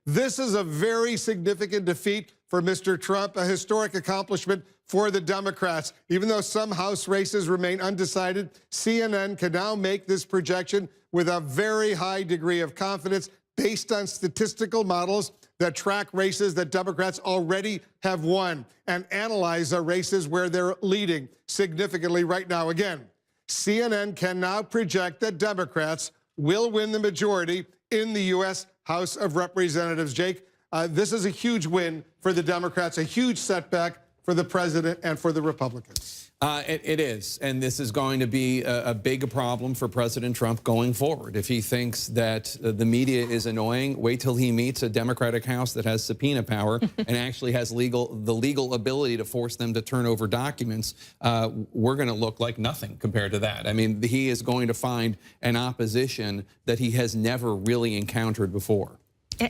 This is a very significant defeat for Mr. Trump, a historic accomplishment for the Democrats. Even though some House races remain undecided, CNN can now make this projection with a very high degree of confidence based on statistical models that track races that Democrats already have won and analyze the races where they're leading significantly right now. Again, CNN can now project that Democrats will win the majority in the U.S. House of Representatives. Jake, this is a huge win for the Democrats, a huge setback for the president and for the Republicans. It is, and this is going to be a big problem for President Trump going forward. If he thinks that the media is annoying, wait till he meets a Democratic House that has subpoena power and actually has the legal ability to force them to turn over documents. We're going to look like nothing compared to that. I mean, he is going to find an opposition that he has never really encountered before.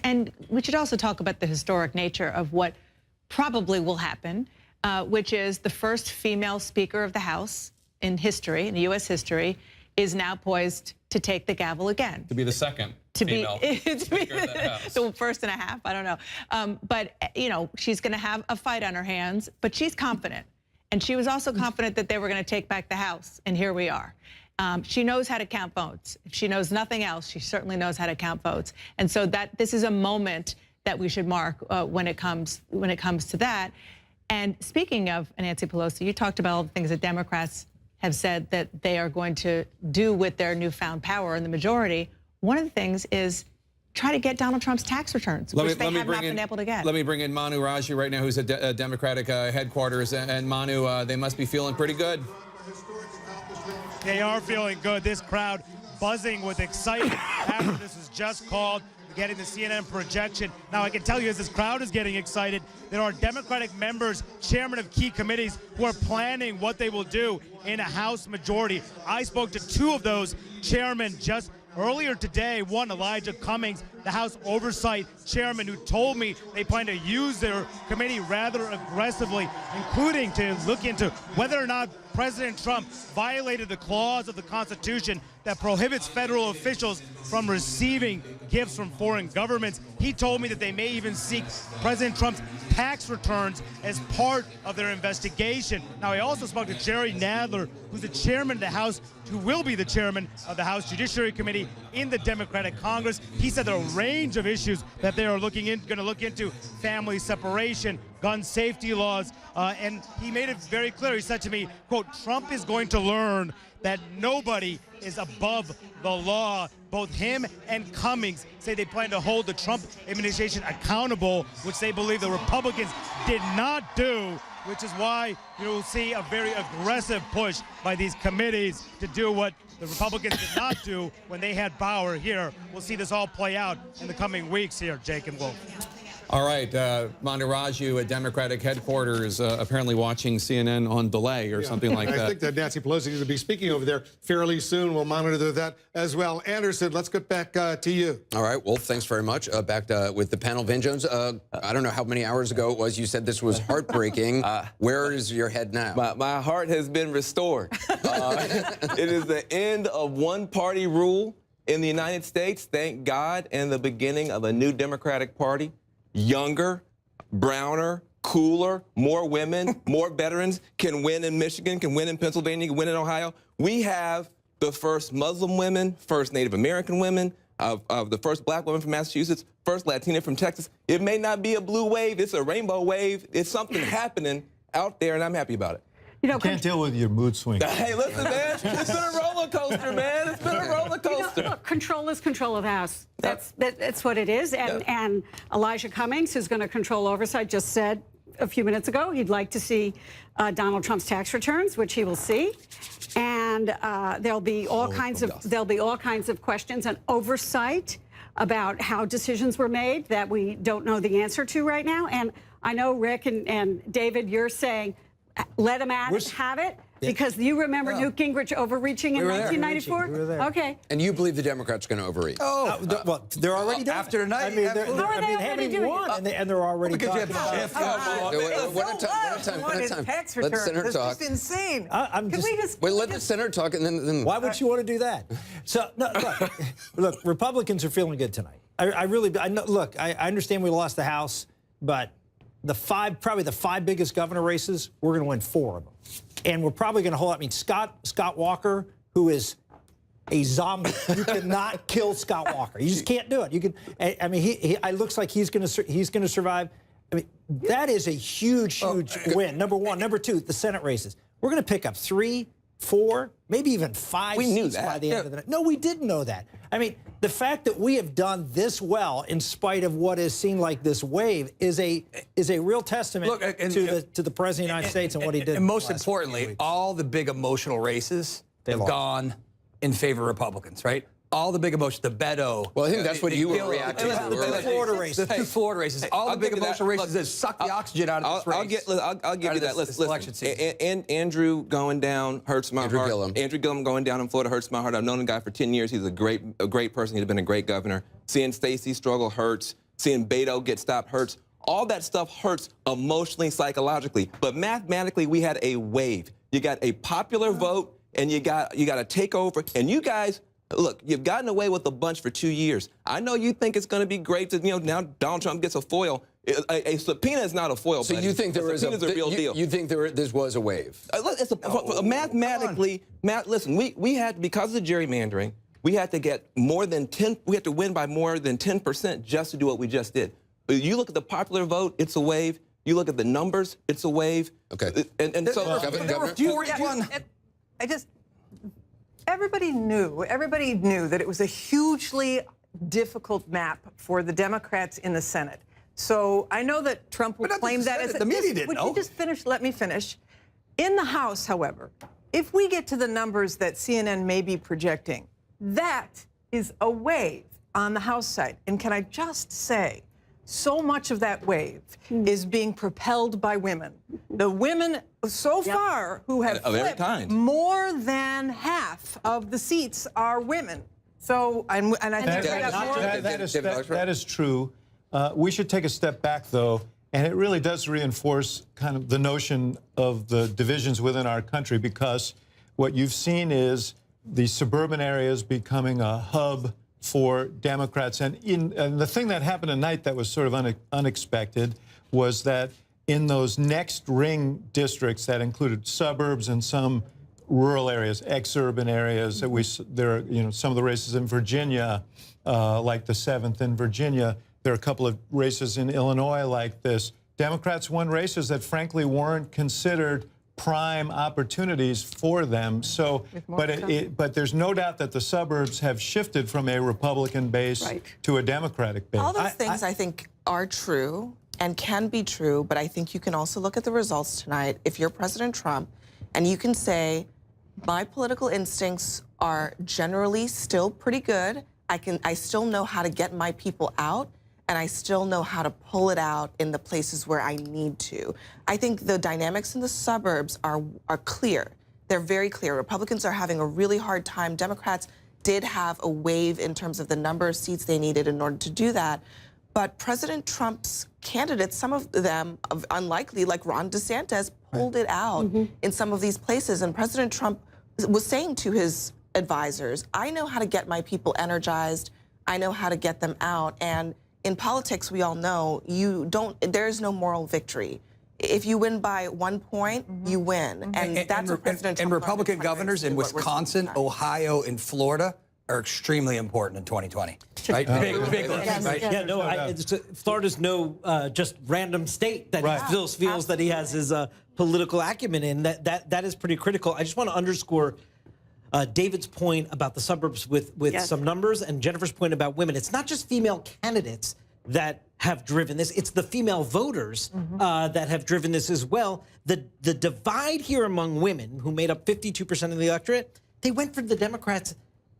And we should also talk about the historic nature of what probably will happen. Which is the first female Speaker of the House in history, in U.S. history, is now poised to take the gavel again. To be the second female Speaker of the House. The first and a half, I don't know. But, you know, she's going to have a fight on her hands, but she's confident. And she was also confident that they were going to take back the House, and here we are. She knows how to count votes. If she knows nothing else, she certainly knows how to count votes. And so this is a moment that we should mark when it comes to that. And speaking of Nancy Pelosi, you talked about all the things that Democrats have said that they are going to do with their newfound power in the majority. One of the things is try to get Donald Trump's tax returns, which they have not been able to get. Let me bring in Manu Raju right now, who's at Democratic headquarters. And Manu, they must be feeling pretty good. They are feeling good. This crowd buzzing with excitement after this was just called. Getting the CNN projection. Now, I can tell you as this crowd is getting excited, there are Democratic members, chairmen of key committees, who are planning what they will do in a House majority. I spoke to two of those chairmen just earlier today. One, Elijah Cummings, the House Oversight Chairman, who told me they plan to use their committee rather aggressively, including to look into whether or not President Trump violated the clause of the Constitution that prohibits federal officials from receiving gifts from foreign governments. He told me that they may even seek President Trump's tax returns as part of their investigation. Now, I also spoke to Jerry Nadler, who's the chairman of the House, who will be the chairman of the House Judiciary Committee in the Democratic Congress. He said there are a range of issues that they are going to look into: family separation, gun safety laws, and he made it very clear. He said to me, quote, Trump is going to learn that nobody is above the law. Both him and Cummings say they plan to hold the Trump administration accountable, which they believe the Republicans did not do, which is why you'll see a very aggressive push by these committees to do what the Republicans did not do when they had power here. We'll see this all play out in the coming weeks here, Jake and Wolf. All right, Manu Raju at Democratic headquarters, apparently watching CNN on delay or something like that. I think that Nancy Pelosi is going to be speaking over there fairly soon. We'll monitor that as well. Anderson, let's get back to you. All right, Wolf, thanks very much. Back with the panel. Vin Jones, I don't know how many hours ago it was, you said this was heartbreaking. Where is your head now? My heart has been restored. It is the end of one-party rule in the United States, thank God, and the beginning of a new Democratic Party. Younger, browner, cooler, more women, more veterans can win in Michigan, can win in Pennsylvania, can win in Ohio. We have the first Muslim women, first Native American women, of the first black woman from Massachusetts, first Latina from Texas. It may not be a blue wave, it's a rainbow wave. It's something happening out there, and I'm happy about it. You know, can't deal with your mood swings. Hey, listen, man, it's been a roller coaster, man. It's been a roller coaster. You know, look, control is control of the House. That's what it is. And Elijah Cummings, who's going to control oversight, just said a few minutes ago he'd like to see Donald Trump's tax returns, which he will see. And there'll be all kinds of questions and oversight about how decisions were made that we don't know the answer to right now. And I know Rick and David, you're saying, let him have it. Because you remember Newt Gingrich overreaching in were there. 1994? We were there. Okay. And you believe the Democrats are going to overreach? Oh, Well, they're already done. after tonight. I mean, they're, absolutely. How are they I mean, already haven't doing won, and they're already Because you talking have about Jeff. One at a time. One at a time. Tax Let the return. senator That's talk. just insane. I'm Can just- we just Wait, let the senator talk, and then. Why would you want to do that? So, no, look, Republicans are feeling good tonight. I really, look, I understand we lost the House, but probably the 5 biggest governor races, we're going to win 4 of them. And we're probably going to hold, Scott Walker, who is a zombie. You cannot kill Scott Walker. You just can't do it. You can, I mean, it looks like he's going to survive. I mean, that is a huge win. Number one. Number two, the Senate races. We're going to pick up 3, 4, maybe even 5 We knew seats that. by the end of the night. No, we didn't know that. I mean, the fact that we have done this well in spite of what is seen like this wave is a real testament to the President of the United States and what he did. And most the last few importantly, weeks. all the big emotional races have lost. gone in favor of Republicans, right? All the big emotions, the Beto. Well, I think that's what you were reacting to The earlier. Florida races. The 2 Florida races. All the I'll big give you that. emotional races Look, that suck the oxygen out of this race. I'll give out you of that. this Listen, election season. And Andrew going down hurts my Andrew heart. Gillum. Andrew Gillum going down in Florida hurts my heart. I've known the guy for 10 years. He's a great person. He's been a great governor. Seeing Stacey struggle hurts. Seeing Beto get stopped hurts. All that stuff hurts emotionally, psychologically. But mathematically, we had a wave. You got a popular vote, and you got a takeover. And you guys. Look, you've gotten away with a bunch for 2 years. I know you think it's going to be great to, now Donald Trump gets a foil. A subpoena is not a foil. So buddy. you think there is subpoena's a real deal? You think this was a wave? Mathematically, listen, we had, because of the gerrymandering, we had to get more than 10. We had to win by more than 10% just to do what we just did. But you look at the popular vote, it's a wave. You look at the numbers, it's a wave. Okay. And so, Governor? Everybody knew that it was a hugely difficult map for the Democrats in the Senate. So I know that Trump will But not claim the that Senate. as The media didn't would know. you just finish? Let me finish. In the House, however, if we get to the numbers that CNN may be projecting, that is a wave on the House side. And can I just say, so much of that wave is being propelled by women. The women so far who have Of every flipped, kind. more than half of the seats are women. So, and I think we got more. That is true. We should take a step back, though, and it really does reinforce kind of the notion of the divisions within our country, because what you've seen is the suburban areas becoming a hub for Democrats. And the thing that happened tonight that was sort of unexpected was that in those next ring districts that included suburbs and some rural areas, ex-urban areas, there are some of the races in Virginia, like the 7th in Virginia. There are a couple of races in Illinois like this. Democrats won races that frankly weren't considered prime opportunities for them. So, but there's no doubt that the suburbs have shifted from a Republican base to a Democratic base. All those things I think are true and can be true, but I think you can also look at the results tonight. If you're President Trump, and you can say, my political instincts are generally still pretty good. I still know how to get my people out, and I still know how to pull it out in the places where I need to. I think the dynamics in the suburbs are clear. They're very clear. Republicans are having a really hard time. Democrats did have a wave in terms of the number of seats they needed in order to do that. But President Trump's candidates, some of them unlikely, like Ron DeSantis, pulled it out in some of these places. And President Trump was saying to his advisors, I know how to get my people energized. I know how to get them out. And in politics, we all know there is no moral victory. If you win by 1 point, you win. And that's what President Trump and Republican governors in Wisconsin, Ohio, and Florida are extremely important in 2020. Right? Big list, right? Yeah, no, Florida's no just random state that he still feels that he has his political acumen in. That is pretty critical. I just want to underscore David's point about the suburbs with some numbers and Jennifer's point about women. It's not just female candidates that have driven this. It's the female voters that have driven this as well. The divide here among women, who made up 52% of the electorate, they went for the Democrats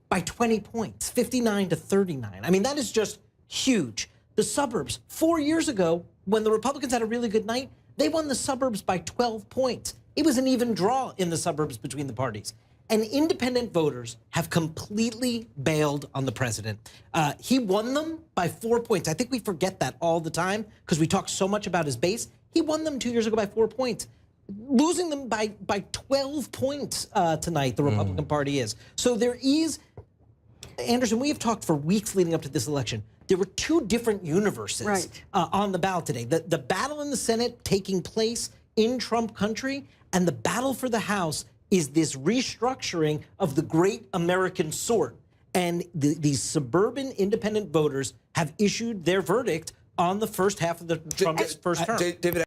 by 20 points, 59 to 39. I mean, that is just huge. The suburbs, 4 years ago, when the Republicans had a really good night, They won the suburbs by 12 points. It was an even draw in the suburbs between the parties. And independent voters have completely bailed on the president. He won them by 4 points. I think we forget that all the time because we talk so much about his base. He won them 2 years ago by 4 points. Losing them by 12 points tonight, the Republican Party is. So there is, Anderson, we have talked for weeks leading up to this election. There were two different universes on the ballot today. The battle in the Senate taking place in Trump country, and the battle for the House is this restructuring of the great American sort. And these suburban independent voters have issued their verdict on the first half of Trump's first term. David.